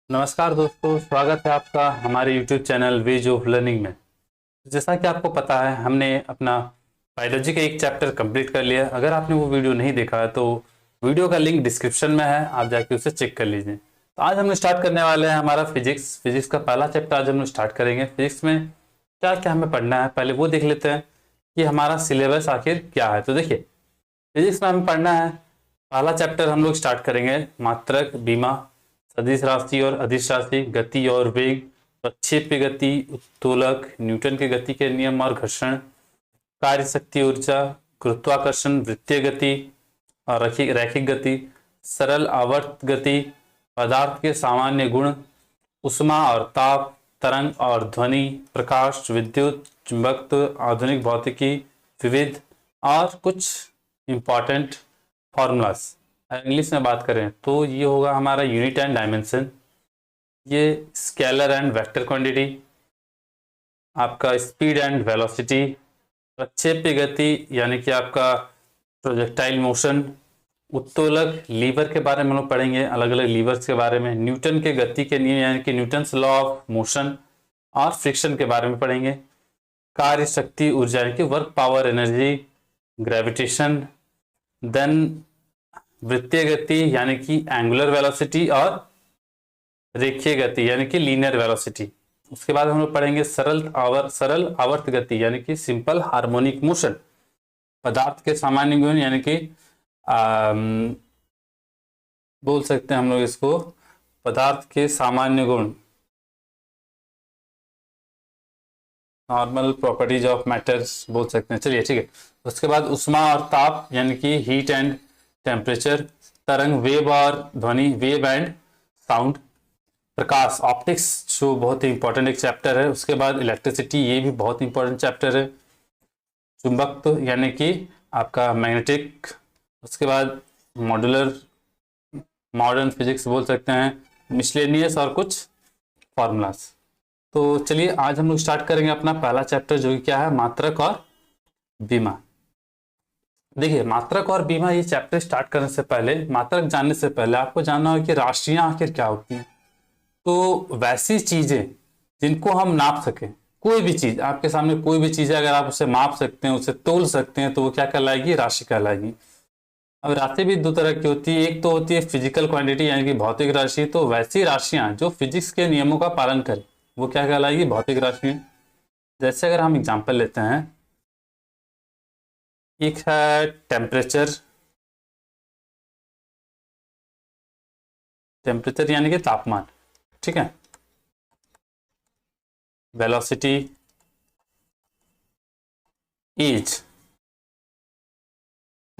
नमस्कार दोस्तों, स्वागत है आपका हमारे YouTube channel ways of learning में। जैसा कि आपको पता है, हमने अपना बायोलॉजी का एक चैप्टर कंप्लीट कर लिया। अगर आपने वो वीडियो नहीं देखा है तो वीडियो का लिंक डिस्क्रिप्शन में है, आप जाके उसे चेक कर लीजिए। तो आज हम स्टार्ट करने वाले हैं हमारा फिजिक्स का पहला चैप्टर। आज हम स्टार्ट करेंगे। फिजिक्स में क्या क्या हमें पढ़ना है, पहले वो देख लेते हैं कि हमारा सिलेबस आखिर क्या है। तो देखिए, फिजिक्स में हमें पढ़ना है, पहला चैप्टर हम लोग स्टार्ट करेंगे मात्रक, बीमा, सदिश राशि और अदिश राशि, गति और वेग, प्रक्षेप्य गति, उत्तोलक, न्यूटन के गति के नियम और घर्षण, कार्य शक्ति ऊर्जा, गुरुत्वाकर्षण, वृत्तीय गति और रैखिक गति, सरल आवर्त गति, पदार्थ के सामान्य गुण, उष्मा और ताप, तरंग और ध्वनि, प्रकाश, विद्युत, चुंबकत्व, आधुनिक भौतिकी, विविध और कुछ इंपॉर्टेंट फॉर्मूलास। इंग्लिश में बात करें तो ये होगा हमारा यूनिट एंड डायमेंशन, ये स्केलर एंड वेक्टर क्वांटिटी, आपका स्पीड एंड वेलोसिटी, प्रक्षेप्य गति यानी कि आपका प्रोजेक्टाइल मोशन, उत्तोलक लीवर के बारे में हम लोग पढ़ेंगे, अलग अलग लीवर्स के बारे में, न्यूटन के गति के नियम यानी कि न्यूटन्स लॉ ऑफ मोशन और फ्रिक्शन के बारे में पढ़ेंगे, कार्य शक्ति ऊर्जा यानी कि work power energy, gravitation, then वृत्तीय गति यानी कि एंगुलर वेलोसिटी और रेखीय गति यानी कि लीनियर वेलोसिटी। उसके बाद हम लोग पढ़ेंगे सरल आवर्त गति यानी कि सिंपल हार्मोनिक मोशन, पदार्थ के सामान्य गुण यानी कि बोल सकते हैं हम लोग इसको पदार्थ के सामान्य गुण, नॉर्मल प्रॉपर्टीज ऑफ मैटर्स बोल सकते हैं। चलिए ठीक है। उसके बाद उष्मा और ताप यानी कि हीट एंड टेम्परेचर, तरंग वेव और ध्वनि, wave and sound, Prakash optics जो बहुत ही इंपॉर्टेंट एक चैप्टर है। उसके बाद इलेक्ट्रिसिटी, ये भी बहुत इंपॉर्टेंट चैप्टर है। चुंबकत्व यानी कि आपका मैग्नेटिक। उसके बाद मॉड्यूलर, मॉडर्न फिजिक्स बोल सकते हैं, मिसलेनियस और कुछ फॉर्मूलास। तो चलिए आज हम लोग स्टार्ट करेंगे अपना पहला चैप्टर जो कि क्या है, मात्रक और बीमा। देखिए, मात्रक और बीमा ये चैप्टर स्टार्ट करने से पहले, मात्रक जानने से पहले आपको जानना होगा कि राशियां आखिर क्या होती हैं। तो वैसी चीजें जिनको हम नाप सकें, कोई भी चीज आपके सामने, कोई भी चीज है, अगर आप उसे माप सकते हैं, उसे तोल सकते हैं, तो वो क्या कहलाएगी, राशि कहलाएगी। अब राशि भी दो तरह की होती है, एक तो होती है फिजिकल क्वांटिटी यानी कि भौतिक राशि। तो वैसी राशियां जो फिजिक्स के नियमों का पालन करें वो क्या कहलाएगी, भौतिक राशि। जैसे अगर हम एग्जाम्पल लेते हैं, एक है टेम्परेचर, टेम्परेचर यानी कि तापमान, ठीक है। Velocity, as.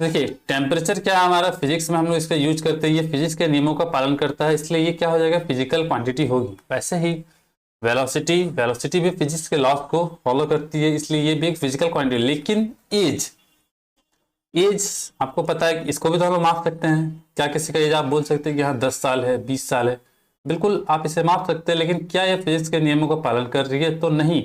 देखिए, टेम्परेचर क्या है हमारा, फिजिक्स में हम लोग इसका यूज करते हैं, ये फिजिक्स के नियमों का पालन करता है, इसलिए ये क्या हो जाएगा, फिजिकल क्वांटिटी होगी। वैसे ही वेलोसिटी, वेलोसिटी भी फिजिक्स के लॉज को फॉलो करती है, इसलिए ये भी एक फिजिकल क्वांटिटी। लेकिन एज, एज आपको पता है इसको भी तो हम लोग माप सकते हैं। क्या किसी का एज आप बोल सकते हैं कि हाँ 10 साल है, 20 साल है, बिल्कुल आप इसे माप सकते हैं। लेकिन क्या ये फिजिक्स के नियमों का पालन कर रही है, तो नहीं,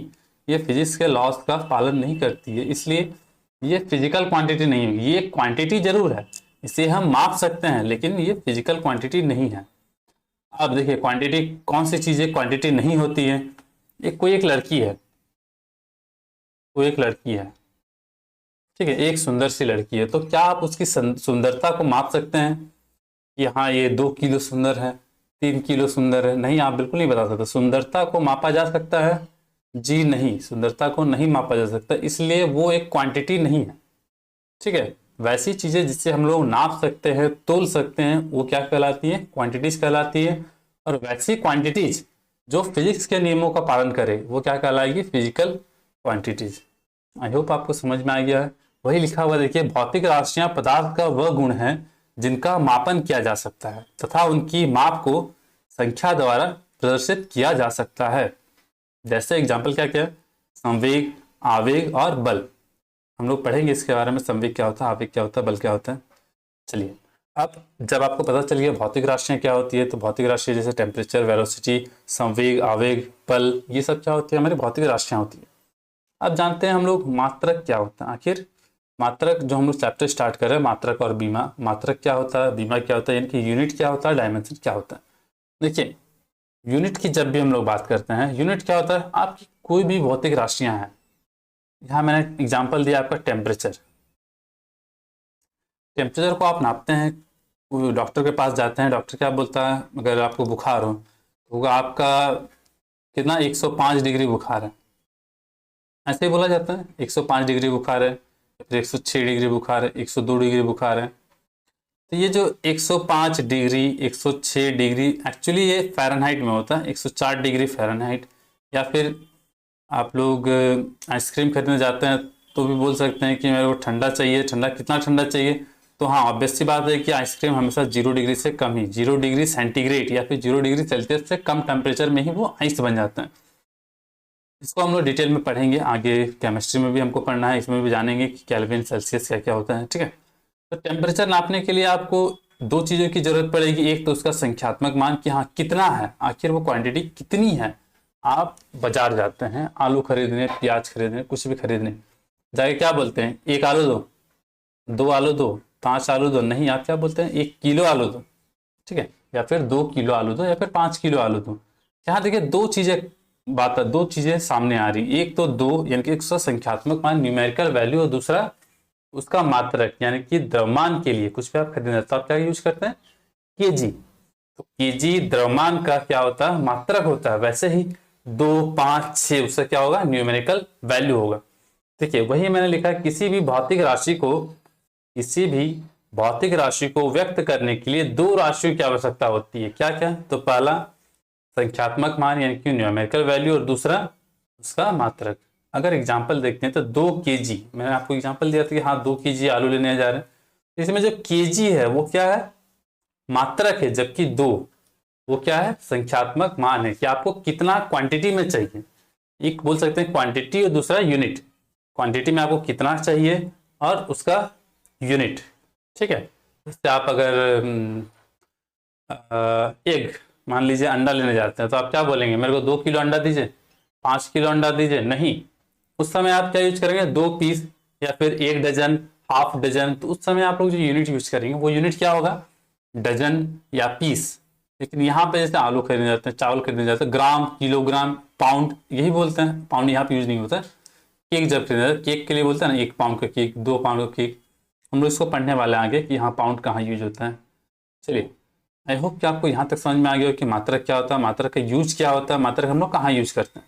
ये फिजिक्स के लॉज का पालन नहीं करती है, इसलिए ये फिजिकल क्वांटिटी नहीं होगी। ये क्वांटिटी जरूर है, इसे हम माप सकते हैं, लेकिन ये फिजिकल क्वांटिटी नहीं है। अब देखिए, क्वांटिटी कौन सी चीजें क्वांटिटी नहीं होती है। कोई एक लड़की है, कोई एक लड़की है, ठीक है, एक सुंदर सी लड़की है, तो क्या आप उसकी सुंदरता को माप सकते हैं कि हाँ ये 2 किलो सुंदर है, 3 किलो सुंदर है? नहीं, आप बिल्कुल नहीं बता सकते। सुंदरता को मापा जा सकता है? जी नहीं, सुंदरता को नहीं मापा जा सकता, इसलिए वो एक क्वांटिटी नहीं है, ठीक है। वैसी चीजें जिससे हम लोग नाप सकते हैं, तोल सकते हैं, वो क्या कहलाती है, क्वांटिटीज कहलाती है। और वैसी क्वांटिटीज जो फिजिक्स के नियमों का पालन करे वो क्या कहलाएगी, फिजिकल क्वांटिटीज। आई होप आपको समझ में आ गया है। वही लिखा हुआ देखिए, भौतिक राशियां पदार्थ का वह गुण है जिनका मापन किया जा सकता है तथा उनकी माप को संख्या द्वारा प्रदर्शित किया जा सकता है। जैसे एग्जाम्पल क्या क्या है, संवेग, आवेग और बल। हम लोग पढ़ेंगे इसके बारे में, संवेग क्या होता है, आवेग क्या होता है, बल क्या होता है। चलिए, अब जब आपको पता चल गया भौतिक राशियां क्या होती है, तो भौतिक राशियां जैसे टेम्परेचर, वेलोसिटी, संवेग, आवेग, बल, ये सब क्या होती है, हमारी भौतिक राशियां होती है। अब जानते हैं हम लोग मात्रक क्या होता है। आखिर मात्रक जो हम लोग चैप्टर स्टार्ट कर रहे हैं, मात्रक और बीमा। मात्रक क्या होता है, बीमा क्या होता है, यानी कि यूनिट क्या होता है, डायमेंशन क्या होता है। देखिए, यूनिट की जब भी हम लोग बात करते हैं, यूनिट क्या होता है, आपकी कोई भी भौतिक राशियां हैं। यहाँ मैंने एग्जांपल दिया आपका टेम्परेचर। टेम्परेचर को आप नापते हैं, वो डॉक्टर के पास जाते हैं, डॉक्टर क्या बोलता है, अगर आपको बुखार हो तो आपका कितना 105 डिग्री बुखार है, ऐसे ही बोला जाता है 105 डिग्री बुखार है, फिर 106 डिग्री बुखार है, 102 डिग्री बुखार है। तो ये जो 105 डिग्री 106 डिग्री एक्चुअली ये फ़ारेनहाइट में होता है, 104 डिग्री फ़ारेनहाइट। या फिर आप लोग आइसक्रीम खरीदने जाते हैं तो भी बोल सकते हैं कि मेरे को ठंडा चाहिए, ठंडा कितना ठंडा चाहिए, तो हाँ ऑब्वियस सी बात है कि आइसक्रीम हमेशा 0 डिग्री से कम ही, 0 डिग्री सेंटीग्रेड या फिर 0 डिग्री सेल्सियस से कम टेम्परेचर में ही वो आइस बन जाता है। इसको हम लोग डिटेल में पढ़ेंगे आगे, केमिस्ट्री में भी हमको पढ़ना है, इसमें भी जानेंगे कि केल्विन सेल्सियस क्या क्या होता है। ठीक है, तो टेम्परेचर नापने के लिए आपको दो चीज़ों की जरूरत पड़ेगी, एक तो उसका संख्यात्मक मान कि हाँ कितना है, आखिर वो क्वांटिटी कितनी है। आप बाजार जाते हैं आलू खरीदने, प्याज खरीदने, कुछ भी खरीदने, जाके क्या बोलते हैं, 1 आलू दो, 2 आलू दो, 5 आलू दो, नहीं आप क्या बोलते हैं 1 किलो आलू दो। ठीक है, या फिर 2 किलो आलू दो, या फिर 5 किलो आलू दो। यहाँ देखिए दो चीजें सामने आ रही, एक तो दो यानी कि उसका संख्यात्मक मान न्यूमेरिकल वैल्यू, और दूसरा उसका मात्रक यानी कि द्रव्यमान के लिए कुछ भी आप खरीदना तो आप क्या यूज करते हैं, केजी। तो केजी द्रव्यमान का क्या होता है, मात्रक होता है। वैसे ही 2, 5, 6 उसका क्या होगा, न्यूमेरिकल वैल्यू होगा। देखिए वही मैंने लिखा है, किसी भी भौतिक राशि को व्यक्त करने के लिए दो राशियों की आवश्यकता होती है। क्या क्या, तो पहला संख्यात्मक मान यानी कि न्यूमेरिकल वैल्यू, और दूसरा उसका मात्रक। अगर एग्जांपल देखते हैं तो 2 केजी, मैंने आपको एग्जांपल दिया था कि हाँ 2 केजी आलू लेने जा रहे हैं, इसमें जो केजी है वो क्या है, मात्रक है, जबकि 2 वो क्या है, संख्यात्मक मान है कि आपको कितना क्वांटिटी में चाहिए। एक बोल सकते हैं क्वांटिटी और दूसरा यूनिट। क्वांटिटी में आपको कितना चाहिए और उसका यूनिट। ठीक है, इससे आप अगर एग मान लीजिए अंडा लेने जाते हैं तो आप क्या बोलेंगे, मेरे को 2 किलो अंडा दीजिए, 5 किलो अंडा दीजिए, नहीं। उस समय आप क्या यूज करेंगे, 2 पीस या फिर 1 डजन, हाफ डजन। तो उस समय आप लोग जो यूनिट यूज करेंगे वो यूनिट क्या होगा, डजन या पीस। लेकिन यहाँ पे जैसे आलू खरीदने जाते हैं, चावल खरीदने जाते हैं, ग्राम, किलोग्राम, पाउंड यही बोलते हैं। पाउंड यहाँ पे यूज नहीं होता है। केक जब खरीदना है, केक के लिए बोलते हैं ना 1 पाउंड का केक, 2 पाउंड का केक। हम लोग इसको पढ़ने वाले आगे कि हाँ पाउंड कहाँ यूज होता है। चलिए, आई होप कि आपको यहाँ तक समझ में आ गया हो कि मात्रक क्या होता है, मात्रक का यूज क्या होता है, मात्रक हम लोग कहाँ यूज करते हैं।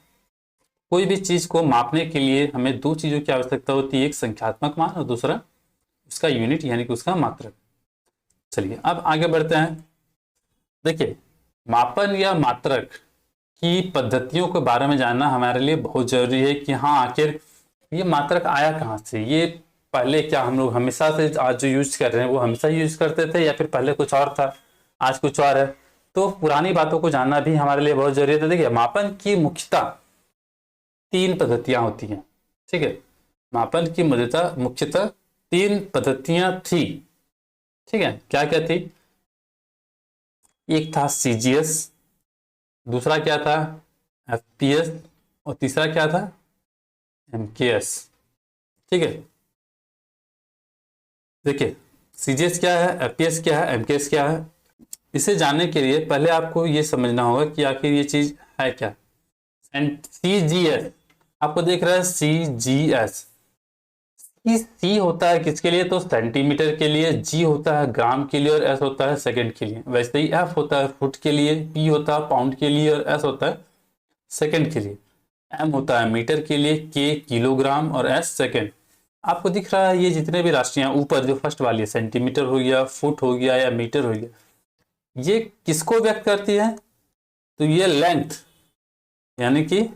कोई भी चीज को मापने के लिए हमें दो चीजों की आवश्यकता होती है, एक संख्यात्मक मान और दूसरा उसका यूनिट यानी कि उसका मात्रक। चलिए अब आगे बढ़ते हैं। देखिए, मापन या मात्रक की पद्धतियों के बारे में जानना हमारे लिए बहुत जरूरी है कि हाँ आखिर ये मात्रक आया कहाँ से। ये पहले क्या हम लोग हमेशा से आज जो यूज कर रहे हैं वो हमेशा यूज करते थे, या फिर पहले कुछ और था आज कुछ और है। तो पुरानी बातों को जानना भी हमारे लिए बहुत जरूरी है। देखिए, मापन की मुख्यतः 3 पद्धतियां होती हैं। ठीक है, मापन की मुख्यतः 3 पद्धतियां थी। ठीक है, क्या क्या थी, एक था सीजीएस, दूसरा क्या था एफपीएस, और तीसरा क्या था एमकेएस। ठीक है, देखिए सीजीएस क्या है, एफपीएस क्या है, एमकेएस क्या है। इसे जानने के लिए पहले आपको ये समझना होगा कि आखिर ये चीज है क्या। सीजीएस आपको देख रहा है, सीजीएस, सी होता है किसके लिए, तो सेंटीमीटर के लिए, जी होता है ग्राम के लिए, और एस होता है सेकंड के लिए। वैसे ही एफ होता है फुट के लिए, पी होता है पाउंड के लिए, और एस होता है सेकंड के लिए। एम होता है मीटर के लिए, के किलोग्राम, और एस सेकंड। आपको दिख रहा है ये जितने भी राशियां ऊपर जो फर्स्ट वाली है, सेंटीमीटर हो गया, फुट हो गया, या मीटर हो गया, ये किसको व्यक्त करती है, तो ये लेंथ यानी कि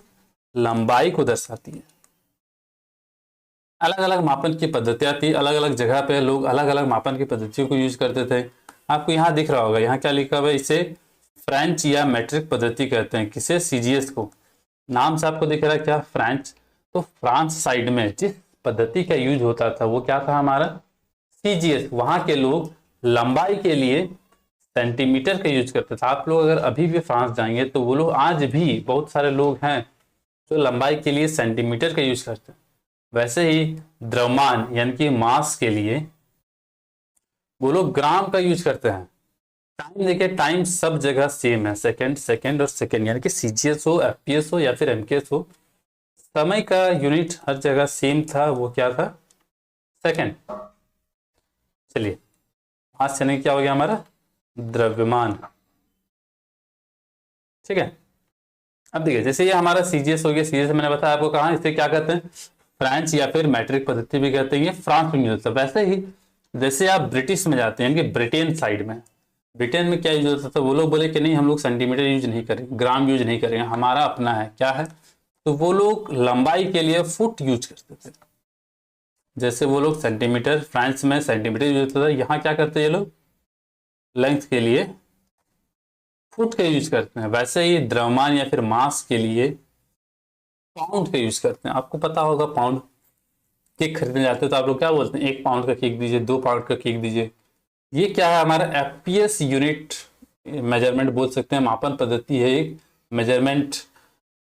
लंबाई को दर्शाती है। अलग अलग मापन की पद्धतियां थी, अलग अलग जगह पे लोग अलग अलग मापन की पद्धतियों को यूज करते थे। आपको यहाँ दिख रहा होगा, यहाँ क्या लिखा हुआ है, इसे फ्रेंच या मैट्रिक पद्धति कहते हैं। किसे, सीजीएस को। नाम से आपको दिख रहा है क्या, फ्रेंच। तो फ्रांस साइड में जिस पद्धति का यूज होता था वो क्या था हमारा, सीजीएस। वहां के लोग लंबाई के लिए सेंटीमीटर का यूज करते थे। आप लोग अगर अभी भी फ्रांस जाएंगे तो वो लोग आज भी बहुत सारे लोग हैं जो लंबाई के लिए सेंटीमीटर का यूज करते हैं। वैसे ही द्रव्यमान यानी कि मास के लिए वो लोग ग्राम का यूज करते हैं। टाइम देखिए, टाइम सब जगह सेम है, सेकंड सेकंड और सेकंड, यानी कि सीजीएस हो, एफपीएस हो या फिर एमकेएस हो, समय का यूनिट हर जगह सेम था, वो क्या था, सेकंड। चलिए आज से नहीं क्या हो गया हमारा द्रव्यमान, ठीक है। अब देखिए जैसे ये हमारा सीजीएस हो गया, सीजीएस मैंने बताया आपको कहाँ, इसे क्या कहते हैं, फ्रेंच या फिर मैट्रिक पद्धति भी कहते हैं, ये फ्रांस में यूज होता है। वैसे ही जैसे आप ब्रिटिश में जाते हैं, कि ब्रिटेन साइड में, ब्रिटेन में क्या यूज होता था, वो लोग बोले कि नहीं हम लोग सेंटीमीटर यूज नहीं करेंगे, ग्राम यूज नहीं करेंगे, हमारा अपना है, क्या है, तो वो लोग लंबाई के लिए फुट यूज करते थे। जैसे वो लोग सेंटीमीटर, फ्रांस में सेंटीमीटर यूज होता था, यहाँ क्या करते हैं ये लोग, लेंथ के लिए फुट का यूज करते हैं। वैसे ही द्रव्यमान या फिर मास के लिए पाउंड का यूज करते हैं। आपको पता होगा पाउंड, केक खरीदने जाते हो तो आप लोग क्या बोलते हैं, 1 पाउंड का केक दीजिए, 2 पाउंड का केक दीजिए। ये क्या है, हमारा एफपीएस यूनिट मेजरमेंट बोल सकते हैं, मापन पद्धति है एक, मेजरमेंट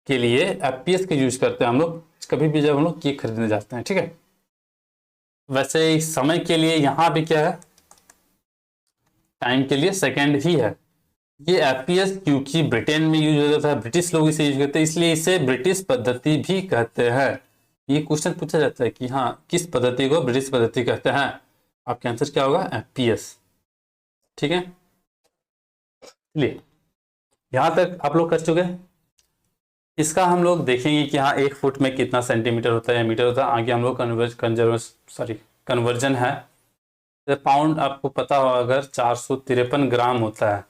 के लिए एफपीएस का यूज करते हैं हम लोग कभी भी जब हम लोग केक खरीदने जाते हैं, ठीक है। वैसे ही समय के लिए यहाँ भी क्या है, टाइम के लिए सेकंड ही है। ये एफपीएस क्योंकि ब्रिटेन में यूज होता था, ब्रिटिश लोग इसे यूज करते हैं, इसलिए इसे ब्रिटिश पद्धति भी कहते हैं। ये क्वेश्चन पूछा जाता है कि हाँ किस पद्धति को ब्रिटिश पद्धति कहते हैं, आपका आंसर क्या होगा, एफपीएस, ठीक है। चलिए यहां तक आप लोग कर चुके हैं। इसका हम लोग देखेंगे कि हाँ 1 फुट में कितना सेंटीमीटर होता है या मीटर होता है। आगे हम लोग कन्वर्जन है। पाउंड आपको पता होगा, अगर 453 ग्राम होता है,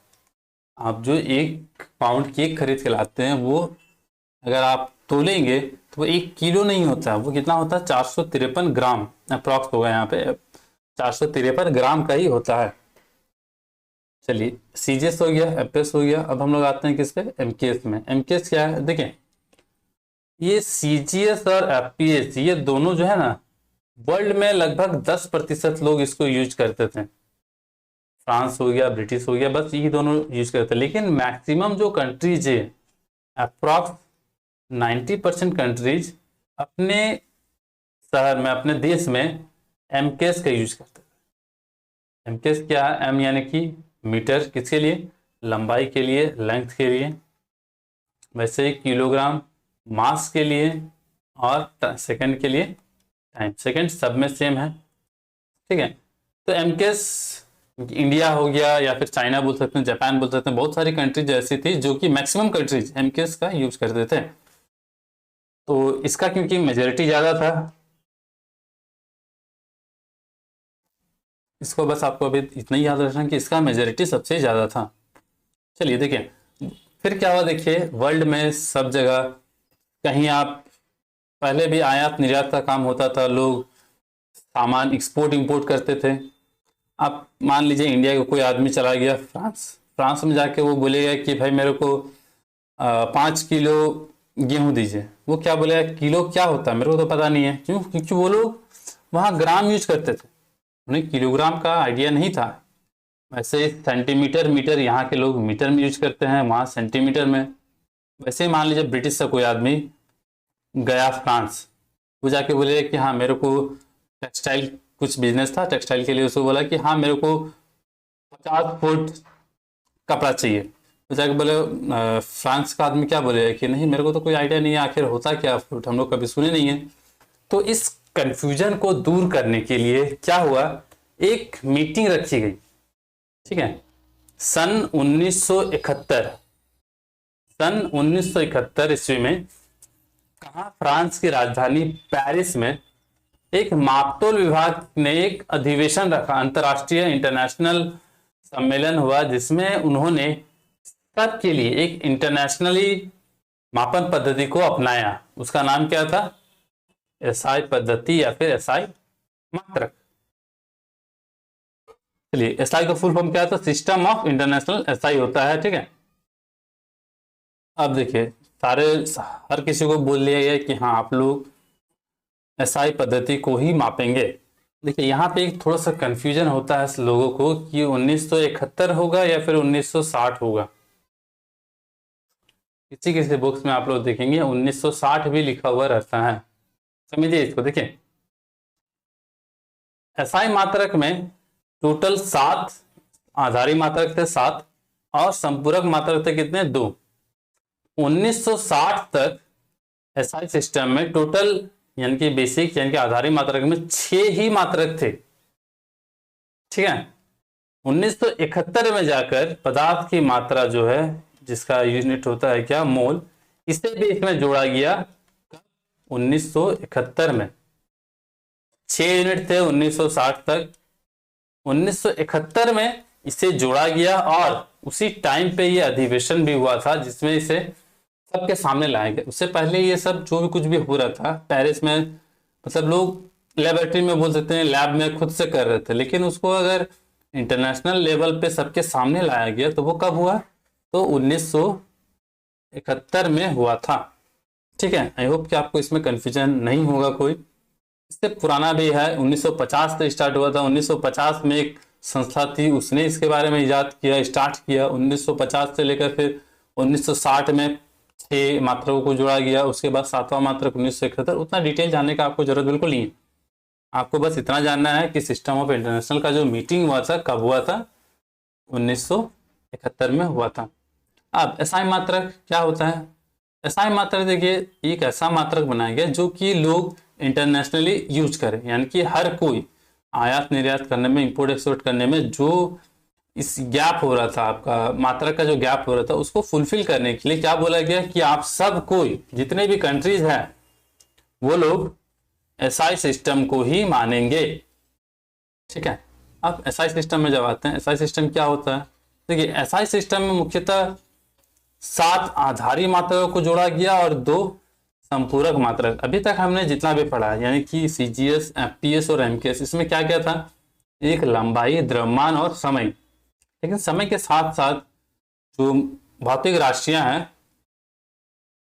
आप जो 1 पाउंड केक खरीद के लाते हैं वो अगर आप तोलेंगे तो वो 1 किलो नहीं होता है, वो कितना होता है, 453 ग्राम अप्रॉक्स होगा, यहाँ पे 453 ग्राम का ही होता है। चलिए सीजीएस हो गया, एफपीएस हो गया, अब हम लोग आते हैं किस पे, एमकेएस में। एमकेएस क्या है, देखें ये सीजीएस और एफपीएस ये दोनों जो है ना, वर्ल्ड में लगभग 10% लोग इसको यूज करते थे। फ्रांस हो गया, ब्रिटिश हो गया, बस ये दोनों यूज करते हैं। लेकिन मैक्सिमम जो कंट्रीज है, अप्रॉक्स 90% कंट्रीज अपने शहर में, अपने देश में एमकेएस का यूज करते हैं। एमकेएस क्या है, एम यानी कि मीटर, किसके लिए, लंबाई के लिए, लेंथ के लिए। वैसे ही किलोग्राम मास के लिए, और सेकंड के लिए टाइम, सेकंड सब में सेम है, ठीक है। तो एमकेएस इंडिया हो गया या फिर चाइना बोल सकते हैं, जापान बोल सकते हैं, बहुत सारी कंट्रीज ऐसी थी जो कि मैक्सिमम कंट्रीज एमकेएस का यूज करते थे। तो इसका क्योंकि मेजॉरिटी ज्यादा था, इसको बस आपको अभी इतना ही याद रखना कि इसका मेजॉरिटी सबसे ज्यादा था। चलिए देखिए फिर क्या हुआ, देखिए वर्ल्ड में सब जगह, कहीं आप पहले भी आयात निर्यात का काम होता था, लोग सामान एक्सपोर्ट इंपोर्ट करते थे। आप मान लीजिए इंडिया का कोई आदमी चला गया फ्रांस में जाके वो बोलेगा कि भाई मेरे को 5 किलो गेहूं दीजिए, वो क्या बोलेगा, किलो क्या होता है मेरे को तो पता नहीं है, क्यों, क्योंकि वो लोग वहाँ ग्राम यूज करते थे, उन्हें किलोग्राम का आइडिया नहीं था। वैसे सेंटीमीटर मीटर यहाँ के लोग मीटर में यूज करते हैं, वहाँ सेंटीमीटर में। वैसे ही मान लीजिए ब्रिटिश से कोई आदमी गया फ्रांस, वो जाके बोलेगा कि हाँ मेरे को टेक्सटाइल, कुछ बिजनेस था टेक्सटाइल के लिए, उसको बोला कि हाँ मेरे को 50 फुट कपड़ा चाहिए, तो जाके बोले फ्रांस का आदमी क्या बोलेगा कि नहीं मेरे को तो कोई आइडिया नहीं है, आखिर होता क्या फुट, हम लोग कभी सुने नहीं है। तो इस कंफ्यूजन को दूर करने के लिए क्या हुआ, एक मीटिंग रखी गई, ठीक है। सन 1971 ईस्वी में कहा, फ्रांस की राजधानी पेरिस में एक मापतोल विभाग ने एक अधिवेशन रखा, अंतरराष्ट्रीय इंटरनेशनल सम्मेलन हुआ, जिसमें उन्होंने सबके लिए एक इंटरनेशनली मापन पद्धति को अपनाया। उसका नाम क्या था, एसआई पद्धति या फिर एसआई मात्रक। चलिए एसआई का फुल फॉर्म क्या था, सिस्टम ऑफ इंटरनेशनल एसआई होता है, ठीक है। अब देखिए हर किसी को बोल दिया गया कि हाँ आप लोग एसआई पद्धति को ही मापेंगे। देखिए यहाँ पे एक थोड़ा सा कंफ्यूजन होता है लोगों को कि 1971 होगा या फिर 1960 होगा। किसी किसी बुक्स में आप लोग देखेंगे 1960 भी लिखा हुआ रहता है, समझिए इसको। देखिए एसआई मात्रक में टोटल 7 आधारी मात्रक थे 7 और संपूरक मात्रक थे कितने 2। 1960 तक एसआई सिस्टम में टोटल यानी कि बेसिक यानी कि आधारी मात्रक में 6 ही मात्रक थे। ठीक है, 1971 में जाकर पदार्थ की मात्रा जो है जिसका यूनिट होता है क्या मोल, इसे भी इसमें जोड़ा गया 1971 में। 6 यूनिट थे 1960 तक, 1971 में इसे जोड़ा गया और उसी टाइम पे ये अधिवेशन भी हुआ था जिसमें इसे सबके सामने लाया गया। उससे पहले ये सब जो भी कुछ भी हो रहा था पेरिस में, मतलब लोग लेबोरेटरी में बोल सकते हैं लैब में खुद से कर रहे थे, लेकिन उसको अगर इंटरनेशनल लेवल पे सबके सामने लाया गया तो वो कब हुआ, तो 1971 में हुआ था। ठीक है, आई होप कि आपको इसमें कंफ्यूजन नहीं होगा कोई। इससे पुराना भी है, 1950 से स्टार्ट हुआ था। 1950 में एक संस्था थी उसने इसके बारे में इजाद किया, स्टार्ट किया। 1950 से लेकर फिर 1960 में 6 मात्राओं को जोड़ा गया, उसके बाद 7वां मात्रक 1971। उतना डिटेल जानने का आपको जरूरत बिल्कुल नहीं है, आपको बस इतना जानना है कि सिस्टम ऑफ इंटरनेशनल का जो मीटिंग हुआ था कब हुआ था, 1971 में हुआ था। अब एसआई मात्रक क्या होता है? एसआई मात्रक देखिए एक ऐसा मात्रक बनाया गया जो कि लोग इंटरनेशनली यूज करें, यानी कि हर कोई आयात निर्यात करने में, इंपोर्ट एक्सपोर्ट करने में जो इस गैप हो रहा था, आपका मात्रक का जो गैप हो रहा था उसको फुलफिल करने के लिए क्या बोला गया कि आप सब कोई जितने भी कंट्रीज हैं वो लोग एसआई सिस्टम को ही मानेंगे। ठीक है, अब एसआई सिस्टम में जब आते हैं, एसआई सिस्टम क्या होता है? देखिए एसआई सिस्टम में मुख्यतः 7 आधारी मात्रकों को जोड़ा गया और 2 संपूरक मात्रक। अभी तक हमने जितना भी पढ़ा यानी कि सीजीएस, एफपीएस और एमकेएस, इसमें क्या क्या था? एक लंबाई, द्रव्यमान और समय। लेकिन समय के साथ साथ जो भौतिक राशियां हैं,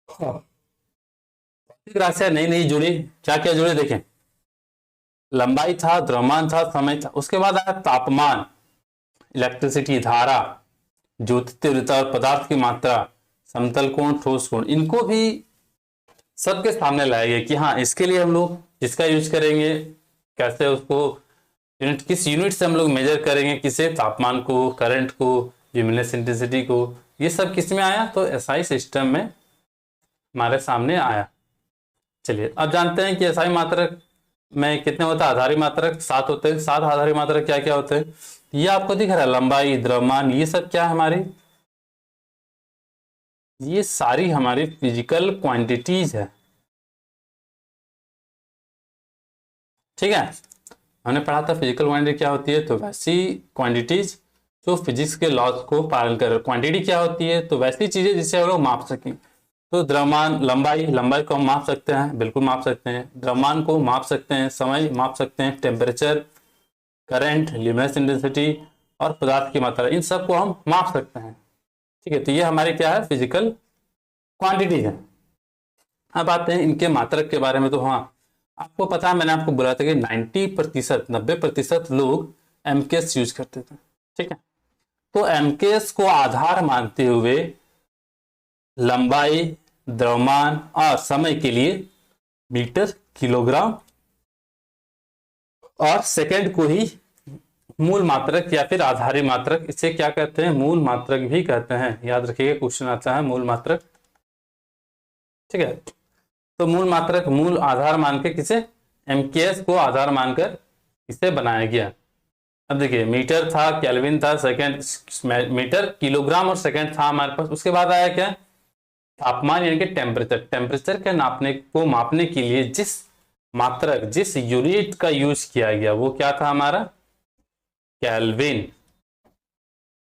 भौतिक राशियां नई नई जुड़ी। क्या क्या जुड़ी देखें, लंबाई था, द्रव्यमान था, समय था। उसके बाद आया तापमान, इलेक्ट्रिसिटी, धारा, ज्योति तीव्रता और पदार्थ की मात्रा, समतल कोण, ठोस कोण। इनको भी सबके सामने लाया गया कि हाँ इसके लिए हम लोग इसका यूज करेंगे, कैसे उसको यूनिट, किस यूनिट से हम लोग मेजर करेंगे, किसे, तापमान को, करंट को, ल्यूमिनस इंटेंसिटी को। ये सब किस में आया? तो एसआई सिस्टम में हमारे सामने आया। चलिए अब जानते हैं कि एसआई मात्रक में कितने होते हैं? आधारी मात्रक 7 होते हैं। 7 आधारी मात्रक क्या क्या होते हैं? ये आपको दिख रहा है, लंबाई, द्रव्यमान, ये सब क्या है हमारी? ये सारी हमारी फिजिकल क्वांटिटीज है। ठीक है, हमने पढ़ा था फिजिकल क्वांटिटी क्या होती है, तो वैसी क्वांटिटीज जो फिजिक्स के लॉज को पालन कर। क्वांटिटी क्या होती है? तो वैसी चीजें जिसे हम लोग माप सकें। तो द्रव्यमान, लंबाई को हम माप सकते हैं, बिल्कुल माप सकते हैं। द्रव्यमान को माप सकते हैं, समय माप सकते हैं, टेम्परेचर, करंट, ल्यूमिनस इंटेंसिटी और पदार्थ की मात्रा, इन सब को हम माप सकते हैं। ठीक है, तो ये हमारी क्या है? फिजिकल क्वांटिटी है। अब आते हैं इनके मात्रक के बारे में। तो हाँ आपको पता है, मैंने आपको बोला था कि 90% लोग एमकेएस यूज करते थे। ठीक है, तो एमकेएस को आधार मानते हुए लंबाई, द्रव्यमान और समय के लिए मीटर, किलोग्राम और सेकंड को ही मूल मात्रक या फिर आधारी मात्रक, इसे क्या कहते हैं? मूल मात्रक भी कहते हैं। याद रखिएगा, क्वेश्चन आता है मूल मात्रक। ठीक है, तो मूल मात्रक, मूल आधार मान के किसे? एमकेएस को आधार मानकर इसे बनाया गया। अब देखिए मीटर था, केल्विन था, सेकंड, मीटर, किलोग्राम और सेकंड था हमारे पास। उसके बाद आया क्या? तापमान यानी कि टेम्परेचर। टेम्परेचर के मापने के लिए जिस मात्रक, जिस यूनिट का यूज किया गया वो क्या था हमारा? केल्विन।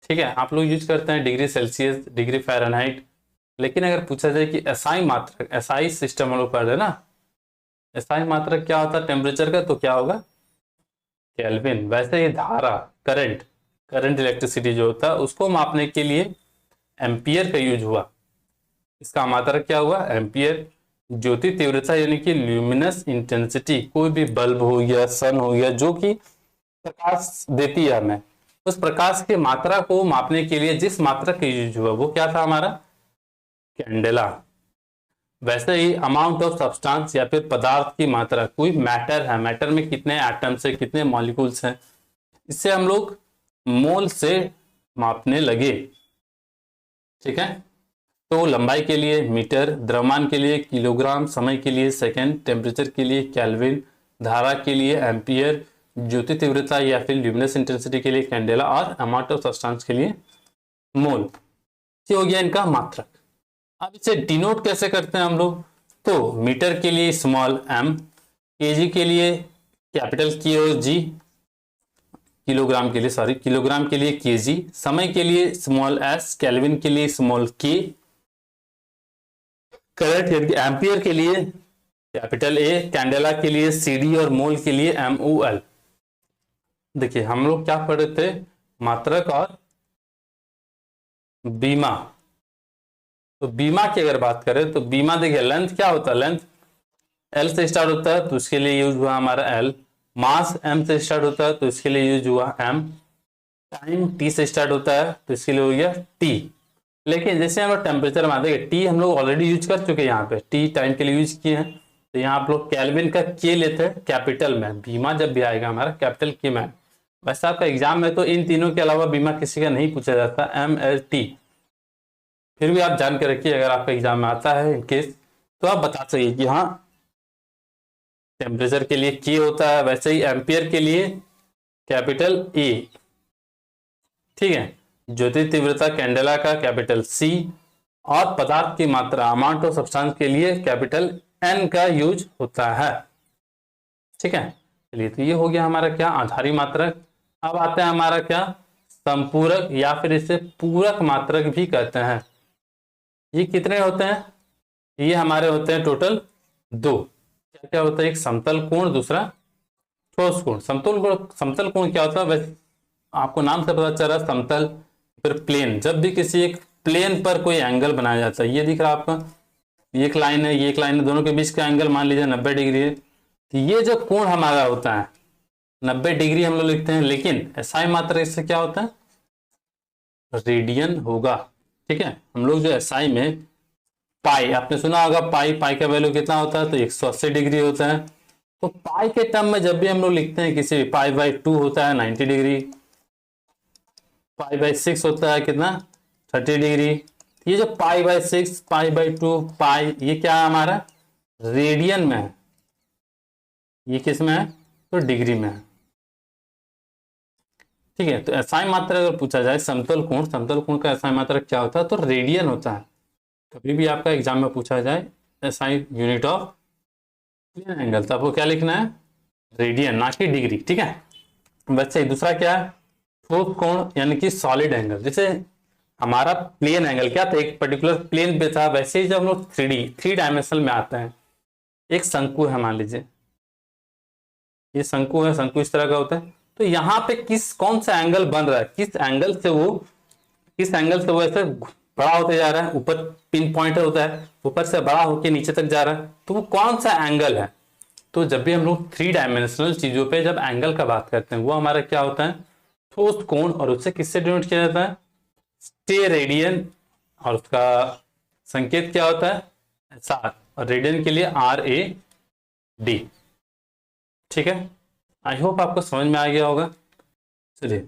ठीक है, आप लोग यूज करते हैं डिग्री सेल्सियस, डिग्री फ़ारेनहाइट, लेकिन अगर पूछा जाए कि एसआई मात्रक, एसआई सिस्टम हम लोग पढ़ रहे ना, एसआई मात्रक क्या होता है टेम्परेचर का? तो क्या होगा? केल्विन। वैसे ही धारा, करंट इलेक्ट्रिसिटी जो होता है उसको मापने के लिए एम्पियर का यूज हुआ। इसका मात्रक क्या हुआ? एम्पियर। ज्योति तीव्रता यानी कि ल्यूमिनस इंटेंसिटी, कोई भी बल्ब हो गया, सन हो गया, जो कि प्रकाश देती है हमें, उस प्रकाश की मात्रा को मापने के लिए जिस मात्रक का यूज हुआ वो क्या था हमारा? कैंडेला। वैसे ही अमाउंट ऑफ सब्सटेंस या फिर पदार्थ की मात्रा, कोई मैटर है, मैटर में कितने एटम्स है, कितने मॉलिक्यूल्स हैं, इससे हम लोग मोल से मापने लगे। ठीक है, तो लंबाई के लिए मीटर, द्रव्यमान के लिए किलोग्राम, समय के लिए सेकंड, टेम्परेचर के लिए केल्विन, धारा के लिए एम्पियर, ज्योति तीव्रता या फिर ल्यूमिनस इंटेंसिटी के लिए कैंडेला और अमाउंट ऑफ सब्सटेंस के लिए मोल। ये हो गया इनका मात्रक। अब इसे डिनोट कैसे करते हैं हम लोग? तो मीटर के लिए स्मॉल m, केजी के लिए कैपिटल KG, किलोग्राम के लिए केजी, समय के लिए स्मॉल s, केल्विन के लिए स्मॉल k, करंट यानी एम्पियर के लिए कैपिटल A, कैंडेला के लिए CD और मोल के लिए MOL। देखिए हम लोग क्या पढ़े थे? मात्रक और बीमा। तो बीमा की अगर बात करें तो बीमा देखिए लेंथ क्या होता है? लेंथ L से स्टार्ट होता है तो उसके लिए यूज हुआ हमारा L। मास M से स्टार्ट होता है तो इसके लिए यूज हुआ M। टाइम T से स्टार्ट होता है तो इसके लिए हो गया T। लेकिन जैसे हम लोग टेम्परेचर में देखें, T हम लोग ऑलरेडी यूज कर चुके हैं, यहाँ पे T टाइम के लिए यूज किए हैं। तो यहाँ आप लोग केल्विन का K लेते हैं कैपिटल में, बीमा जब भी आएगा हमारा कैपिटल K में। वैसे आपका एग्जाम में तो इन तीनों के अलावा बीमा किसी का नहीं पूछा जाता, MLT। फिर भी आप जान के रखिए, अगर आपका एग्जाम में आता है इनकेस तो आप बता सकिए कि हाँ टेम्परेचर के लिए K होता है, वैसे ही एम्पियर के लिए कैपिटल A। ठीक है, ज्योति तीव्रता कैंडेला का कैपिटल C और पदार्थ की मात्रा अमाउंट ऑफ सब्सटेंस के लिए कैपिटल N का यूज होता है। ठीक है, चलिए तो ये हो गया हमारा क्या? आधारी मात्रक। अब आते हैं हमारा क्या? संपूरक या फिर इसे पूरक मात्रक भी कहते हैं। ये कितने होते हैं? ये हमारे होते हैं टोटल 2। क्या क्या होता है? एक समतल कोण, दूसरा ठोस कोण। समतल कोण क्या होता है? वैसे आपको नाम से पता चल रहा है समतल। फिर प्लेन, जब भी किसी एक प्लेन पर कोई एंगल बनाया जाता है, ये दिख रहा है आपका, ये एक लाइन है, ये एक लाइन है, दोनों के बीच का एंगल मान लीजिए 90 डिग्री है। तो ये जो कोण हमारा होता है 90 डिग्री हम लोग लिखते हैं, लेकिन एसआई मात्रक इससे क्या होता है? रेडियन होगा। ठीक है, हम लोग जो एसआई में पाई, आपने सुना होगा पाई का वैल्यू कितना होता है? तो 180 डिग्री होता है। तो पाई के टर्म में जब भी हम लोग लिखते हैं किसी भी, पाई बाई 2 होता है 90 डिग्री, पाई बाई 6 होता है कितना? 30 डिग्री। ये जो पाई बाई 6, पाई बाई 2, पाई, ये क्या है हमारा? रेडियन में है। ये किस में है? तो डिग्री में है। ठीक है, तो एसआई मात्रक अगर पूछा जाए समतल कोण का एसआई मात्रक क्या होता है? तो रेडियन होता है। कभी भी आपका एग्जाम में पूछा जाए SI unit of plane angle, तो आपको क्या लिखना है? रेडियन, ना कि डिग्री। ठीक है, वैसे दूसरा क्या है? ठोस कोण यानी कि सॉलिड एंगल। जैसे हमारा प्लेन एंगल क्या था? एक पर्टिकुलर प्लेन पे था। वैसे ही जब हम लोग 3 डायमेंशनल में आते हैं, एक शंकु है मान लीजिए, ये शंकु है, शंकु इस तरह का होता है। तो यहाँ पे कौन सा एंगल बन रहा है? किस एंगल से वो ऐसे बड़ा होते जा रहा है? ऊपर पिन पॉइंट होता है, ऊपर से बड़ा होके नीचे तक जा रहा है, तो वो कौन सा एंगल है? तो जब भी हम लोग 3 डायमेंशनल चीजों पे जब एंगल का बात करते हैं, वो हमारा क्या होता है? ठोस कोण। और उससे किससे डिनोट किया जाता है? स्टेरेडियन। और उसका संकेत क्या होता है? SR। और रेडियन के लिए RAD। ठीक है, आई होप आपको समझ में आ गया होगा। चलिए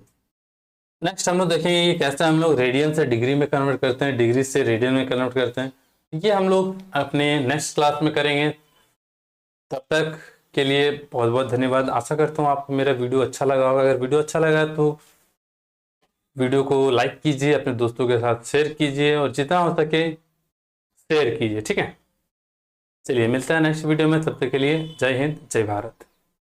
नेक्स्ट हम लोग देखेंगे ये कैसे हम लोग रेडियन से डिग्री में कन्वर्ट करते हैं, डिग्री से रेडियन में कन्वर्ट करते हैं। ये हम लोग अपने नेक्स्ट क्लास में करेंगे। तब तक के लिए बहुत बहुत धन्यवाद। आशा करता हूँ आपको मेरा वीडियो अच्छा लगा होगा। अगर वीडियो अच्छा लगा तो वीडियो को लाइक कीजिए, अपने दोस्तों के साथ शेयर कीजिए और जितना हो सके शेयर कीजिए। ठीक है, चलिए मिलता है नेक्स्ट वीडियो में। तब तक के लिए जय हिंद, जय भारत।